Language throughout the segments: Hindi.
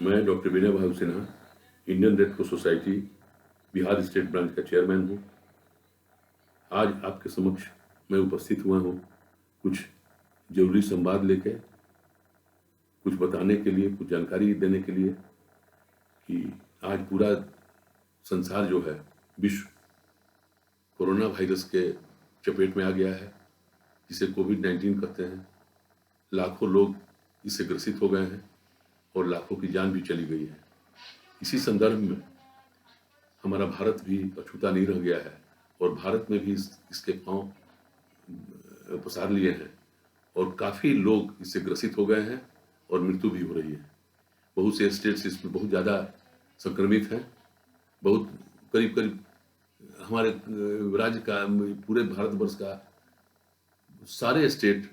मैं doctor Vinay Bhanu Sinha, Indian red cross society Bihar state branch का चेयरमैन हूँ। आज आपके समक्ष मैं उपस्थित हुआ हूँ कुछ जरूरी संवाद लेके, कुछ बताने के लिए, कुछ जानकारी देने के लिए कि आज पूरा संसार जो है, विश्व कोरोना वायरस के चपेट में आ गया है, जिसे कोविड-19 कहते हैं। लाखों लोग इससे ग्रसित हो गए हैं और लाखों की जान भी चली गई है। इसी संदर्भ में हमारा भारत भी अछूता नहीं रह गया है और भारत में भी इसके पांव पसार लिए हैं और काफ़ी लोग इससे ग्रसित हो गए हैं और मृत्यु भी हो रही है। बहुत से स्टेट्स इसमें बहुत ज़्यादा संक्रमित हैं। बहुत करीब हमारे राज्य का, पूरे भारतवर्ष का सारे स्टेट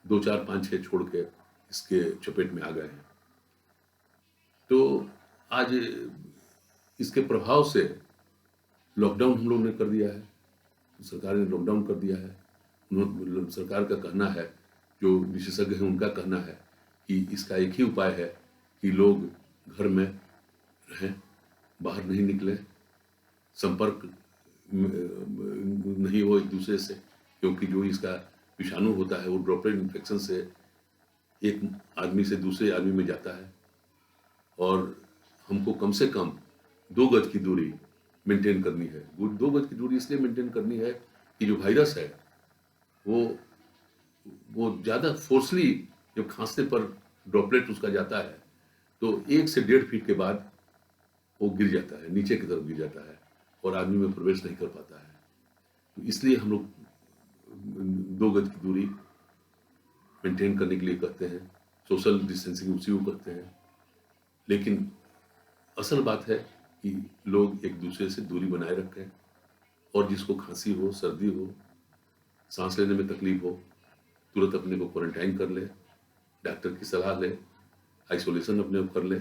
2, 4, 5, 6 छोड़ के इसके चपेट में आ गए हैं। तो आज इसके प्रभाव से लॉकडाउन हम लोग ने कर दिया है, सरकार ने लॉकडाउन कर दिया है। सरकार का कहना है, जो विशेषज्ञ हैं उनका कहना है कि इसका एक ही उपाय है कि लोग घर में रहें, बाहर नहीं निकलें, संपर्क नहीं हो एक दूसरे से, क्योंकि जो इसका विषाणु होता है वो ड्रॉपलेट इन्फेक्शन से एक आदमी से दूसरे आदमी में जाता है और हमको कम से कम 2 गज की दूरी मेंटेन करनी है। 2 गज की दूरी इसलिए मेंटेन करनी है कि जो वायरस है वो ज़्यादा फोर्सली जब खांसने पर ड्रॉपलेट उसका जाता है तो 1 से 1.5 फीट के बाद वो गिर जाता है, नीचे की तरफ गिर जाता है और आदमी में प्रवेश नहीं कर पाता है। तो इसलिए हम लोग 2 गज की दूरी मेंटेन करने के लिए कहते हैं, सोशल डिस्टेंसिंग उसी को कहते हैं। लेकिन असल बात है कि लोग एक दूसरे से दूरी बनाए रखें और जिसको खांसी हो, सर्दी हो, सांस लेने में तकलीफ हो, तुरंत अपने को क्वारंटाइन कर ले, डॉक्टर की सलाह ले, आइसोलेशन अपने को कर ले,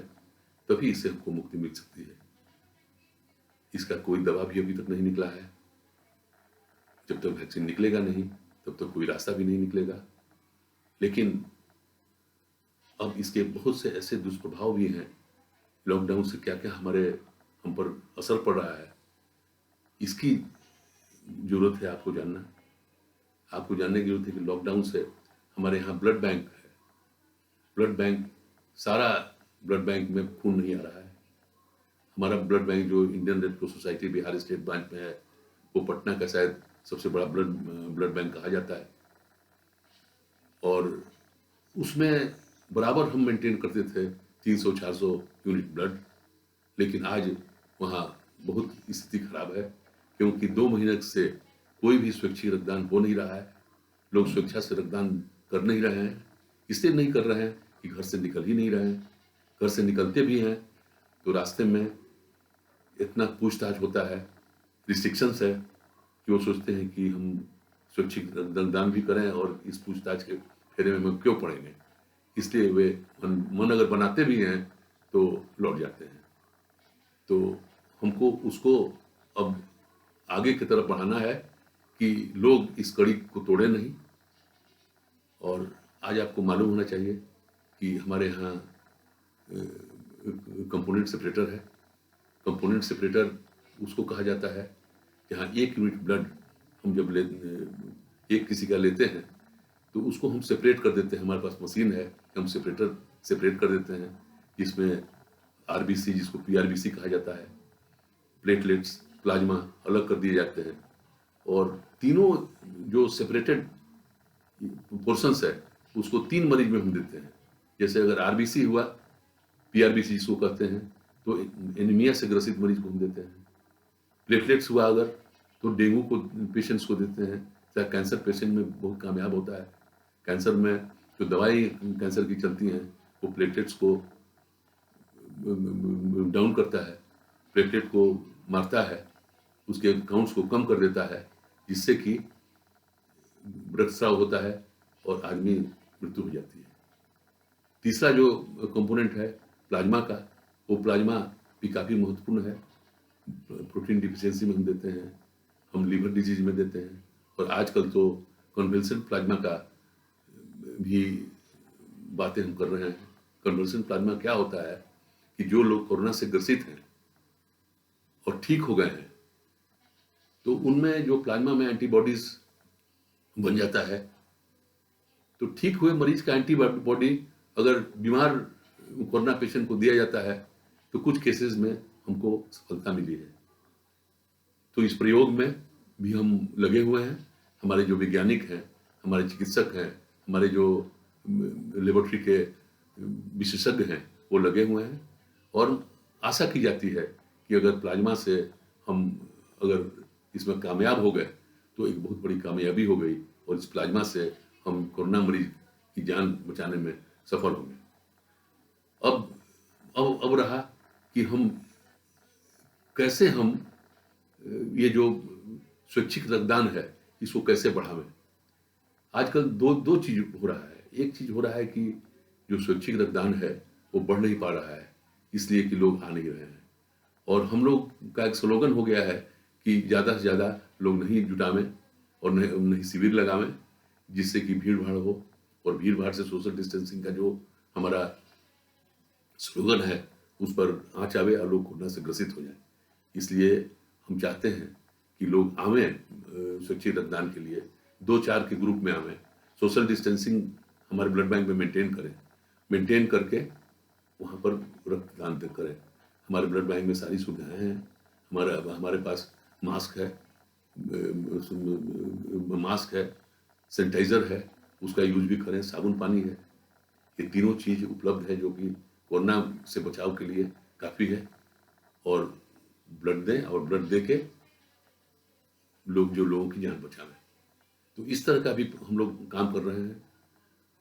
तभी इससे हमको मुक्ति मिल सकती है। इसका कोई दवा भी अभी तक नहीं निकला है। जब तक वैक्सीन निकलेगा नहीं तब तक कोई रास्ता भी नहीं निकलेगा। लेकिन अब इसके बहुत से ऐसे दुष्प्रभाव भी हैं। लॉकडाउन से क्या क्या हम पर असर पड़ रहा है, इसकी जरूरत है आपको जानना। आपको जानने की जरूरत है कि लॉकडाउन से हमारे यहाँ ब्लड बैंक है। ब्लड बैंक, सारा ब्लड बैंक में खून नहीं आ रहा है। हमारा ब्लड बैंक जो Indian red cross society Bihar state branch में है, वो पटना का शायद सबसे बड़ा ब्लड बैंक कहा जाता है और उसमें बराबर हम मेंटेन करते थे 300-400 यूनिट ब्लड। लेकिन आज वहाँ बहुत स्थिति खराब है, क्योंकि 2 महीने से कोई भी स्वैच्छिक रक्तदान हो नहीं रहा है। लोग स्वेच्छा से रक्तदान कर नहीं रहे हैं। इसलिए नहीं कर रहे हैं कि घर से निकल ही नहीं रहे हैं। घर से निकलते भी हैं तो रास्ते में इतना पूछताछ होता है, रिस्ट्रिक्शंस है कि वो सोचते हैं कि हम स्वैच्छिक रक्तदान भी करें और इस पूछताछ के फेरे में हम क्यों पड़ेंगे। इसलिए वे मन अगर बनाते भी हैं तो लौट जाते हैं। तो हमको उसको अब आगे की तरफ बढ़ाना है कि लोग इस कड़ी को तोड़े नहीं। और आज आपको मालूम होना चाहिए कि हमारे यहाँ कंपोनेंट सेपरेटर है। कंपोनेंट सेपरेटर उसको कहा जाता है जहाँ 1 यूनिट ब्लड हम जब एक किसी का लेते हैं तो उसको हम सेपरेट कर देते हैं। हमारे पास मशीन है, हम सेपरेट कर देते हैं, जिसमें आरबीसी, जिसको पीआरबीसी कहा जाता है, प्लेटलेट्स, प्लाज्मा अलग कर दिए जाते हैं और तीनों जो सेपरेटेड पोर्शंस है उसको 3 मरीज में हम देते हैं। जैसे अगर आरबीसी हुआ, पीआरबीसी जिसको कहते हैं, तो एनीमिया से ग्रसित मरीज को हम देते हैं। प्लेटलेट्स हुआ अगर, तो डेंगू को पेशेंट्स को देते हैं। चाहे कैंसर पेशेंट में बहुत कामयाब होता है। कैंसर में जो दवाई कैंसर की चलती हैं वो प्लेटलेट्स को डाउन करता है, प्लेटलेट को मारता है, उसके काउंट्स को कम कर देता है, जिससे कि रक्तस्राव होता है और आदमी मृत्यु हो जाती है। तीसरा जो कंपोनेंट है प्लाज्मा का, वो प्लाज्मा भी काफ़ी महत्वपूर्ण है। प्रोटीन डिफिशियंसी में हम देते हैं, हम लीवर डिजीज में देते हैं और आजकल तो कन्वेंशनल प्लाज्मा का भी बातें हम कर रहे हैं। कन्वेंशनल प्लाज्मा क्या होता है कि जो लोग कोरोना से ग्रसित हैं और ठीक हो गए हैं, तो उनमें जो प्लाज्मा में एंटीबॉडीज बन जाता है, तो ठीक हुए मरीज का एंटीबॉडी अगर बीमार कोरोना पेशेंट को दिया जाता है, तो कुछ केसेस में हमको सफलता मिली है। तो इस प्रयोग में भी हम लगे हुए हैं। हमारे जो वैज्ञानिक हैं, हमारे चिकित्सक हैं, हमारे जो लेबोरेटरी के विशेषज्ञ हैं, वो लगे हुए हैं और आशा की जाती है कि अगर प्लाज्मा से हम अगर इसमें कामयाब हो गए तो एक बहुत बड़ी कामयाबी हो गई और इस प्लाज्मा से हम कोरोना मरीज की जान बचाने में सफल होंगे। अब रहा कि हम कैसे ये जो स्वैच्छिक रक्तदान है इसको कैसे बढ़ावें। आजकल दो चीज हो रहा है। एक चीज हो रहा है कि जो स्वैच्छिक रक्तदान है वो बढ़ नहीं पा रहा है, इसलिए कि लोग आ नहीं रहे हैं। और हम लोग का एक स्लोगन हो गया है कि ज़्यादा से ज़्यादा लोग नहीं जुटावें और नहीं शिविर लगावें, जिससे कि भीड़ भाड़ हो, और भीड़ भाड़ से सोशल डिस्टेंसिंग का जो हमारा स्लोगन है उस पर आँच आवे और लोग कोरोना से ग्रसित हो जाए। इसलिए हम चाहते हैं कि लोग आवें स्वैच्छिक रक्तदान के लिए, 2-4 के ग्रुप में आवें, सोशल डिस्टेंसिंग हमारे ब्लड बैंक में मेंटेन करके वहाँ पर रक्तदान करें। हमारे ब्लड बैंक में सारी सुविधाएं हैं। हमारे पास मास्क है, सैनिटाइजर है, उसका यूज भी करें, साबुन पानी है। ये तीनों चीज उपलब्ध है जो कि कोरोना से बचाव के लिए काफी है। और ब्लड दें और ब्लड दे के लोगों की जान बचावें। तो इस तरह का भी हम लोग काम कर रहे हैं।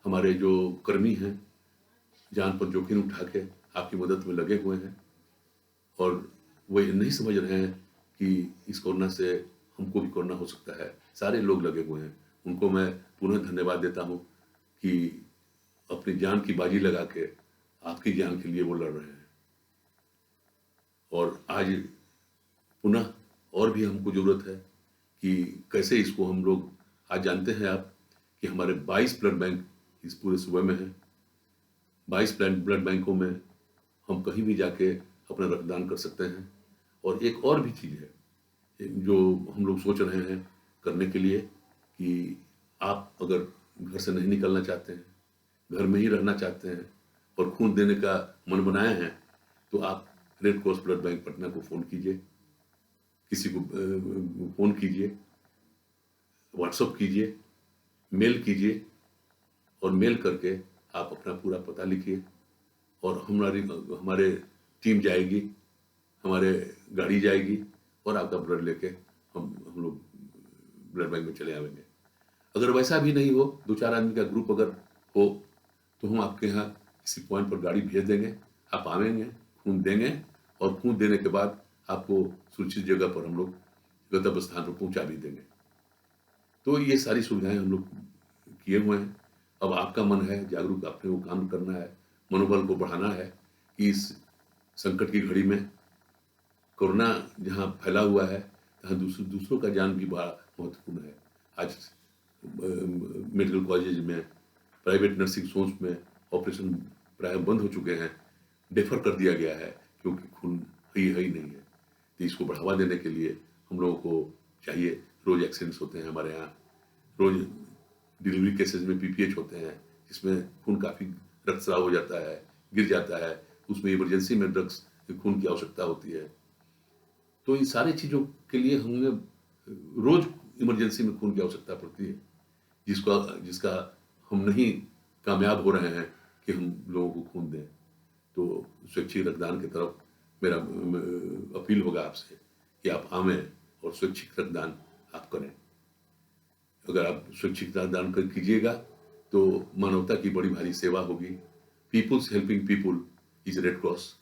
हमारे जो कर्मी हैं जान पर जोखिम उठा के आपकी मदद में लगे हुए हैं और वो ये नहीं समझ रहे हैं कि इस कोरोना से हमको भी कोरोना हो सकता है। सारे लोग लगे हुए हैं, उनको मैं पुनः धन्यवाद देता हूँ कि अपनी जान की बाजी लगा के आपकी जान के लिए वो लड़ रहे हैं। और आज पुनः और भी हमको जरूरत है कि कैसे इसको हम लोग, आज जानते हैं आप कि हमारे 22 ब्लड बैंक इस पूरे सूबे में हैं। 22 ब्लड बैंकों में हम कहीं भी जाके अपना रक्तदान कर सकते हैं। और एक और भी चीज़ है जो हम लोग सोच रहे हैं करने के लिए कि आप अगर घर से नहीं निकलना चाहते हैं, घर में ही रहना चाहते हैं और खून देने का मन बनाए हैं, तो आप red cross blood bank Patna को फ़ोन कीजिए, किसी को फ़ोन कीजिए, व्हाट्सएप कीजिए, मेल कीजिए और मेल करके आप अपना पूरा पता लिखिए और हमारे टीम जाएगी, हमारे गाड़ी जाएगी और आपका ब्लड लेके हम लोग ब्लड बैंक में चले आएंगे। अगर वैसा भी नहीं हो, 2-4 आदमी का ग्रुप अगर हो, तो हम आपके यहाँ किसी पॉइंट पर गाड़ी भेज देंगे, आप आवेंगे, खून देंगे और खून देने के बाद आपको सुरक्षित जगह पर हम लोग गंतव्य स्थान पर पहुंचा भी देंगे। तो ये सारी सुविधाएं हम लोग किए हुए हैं। अब आपका मन है जागरूक, आपने वो काम करना है, मनोबल को बढ़ाना है कि इस संकट की घड़ी में कोरोना जहाँ फैला हुआ है तहाँ दूसरों का जान भी बड़ा महत्वपूर्ण है। आज मेडिकल कॉलेज में, प्राइवेट नर्सिंग होम्स में ऑपरेशन प्राय बंद हो चुके हैं, डेफर कर दिया गया है क्योंकि खून है ही नहीं है। तो इसको बढ़ावा देने के लिए हम लोगों को चाहिए, रोज एक्सीडेंट्स होते हैं हमारे यहाँ, रोज डिलीवरी केसेस में पीपीएच होते हैं जिसमें खून काफ़ी रक्तस्राव हो जाता है, गिर जाता है, उसमें इमरजेंसी में ड्रग्स खून की आवश्यकता होती है। तो इन सारी चीज़ों के लिए हमें रोज इमरजेंसी में खून की आवश्यकता पड़ती है, जिसका हम नहीं कामयाब हो रहे हैं कि हम लोगों को खून दें। तो स्वैच्छिक रक्तदान की तरफ मेरा अपील होगा आपसे कि आप आवें और स्वैच्छिक रक्तदान आप करें। अगर आप स्वैच्छिक रक्तदान कीजिएगा तो मानवता की बड़ी भारी सेवा होगी। Peoples helping people is Red Cross.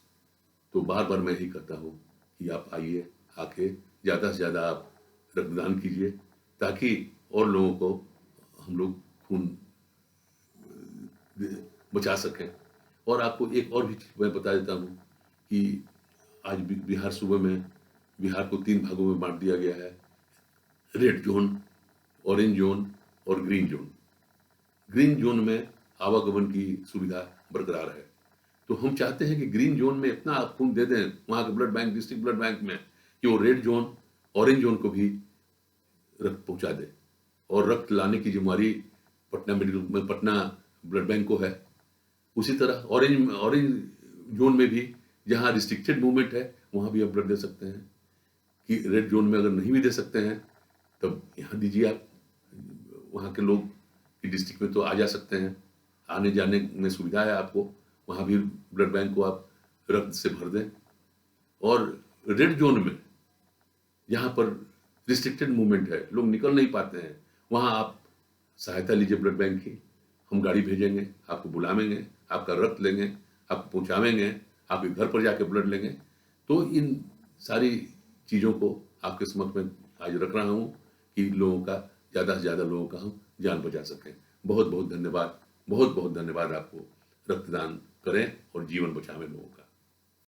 तो बार बार मैं यही कहता हूँ कि आप आइए, आके ज़्यादा से ज़्यादा आप रक्तदान कीजिए ताकि और लोगों को हम लोग खून बचा सकें। और आपको एक और भी चीज़ मैं बता देता हूँ कि आज बिहार सूबे में बिहार को 3 भागों में बांट दिया गया है, रेड जोन, ऑरेंज जोन और ग्रीन जोन। ग्रीन जोन में आवागमन की सुविधा बरकरार है। तो हम चाहते हैं कि ग्रीन जोन में इतना आप खून दे दें वहाँ के blood bank, district blood bank में, कि वो रेड जोन, ऑरेंज जोन को भी रक्त पहुँचा दे। और रक्त लाने की ज़िम्मेवारी पटना ब्लड बैंक को है। उसी तरह ऑरेंज ऑरेंज जोन में भी जहाँ रिस्ट्रिक्टेड मूवमेंट है, वहाँ भी आप ब्लड दे सकते हैं। कि रेड जोन में अगर नहीं भी दे सकते हैं, तब यहाँ दीजिए आप। वहाँ के लोग की डिस्ट्रिक्ट में तो आ जा सकते हैं, आने-जाने में सुविधा है आपको, वहाँ भी ब्लड बैंक को आप रक्त से भर दें। और रेड जोन में, जहाँ पर रिस्ट्रिक्टेड मूवमेंट है, लोग निकल नहीं पाते हैं, वहाँ आप सहायता लीजिए ब्लड बैंक की। हम गाड़ी भेजेंगे, आपको बुलावेंगे, आपका रक्त लेंगे, आपको पहुँचावेंगे, आपके घर पर जाके ब्लड लेंगे। तो इन सारी चीज़ों को आपके समक्ष में आज रख रहा हूँ कि लोगों का, ज़्यादा से ज़्यादा लोगों का हम जान बचा सकें। बहुत-बहुत धन्यवाद, बहुत-बहुत धन्यवाद आपको। रक्तदान करें और जीवन बचावें लोगों का।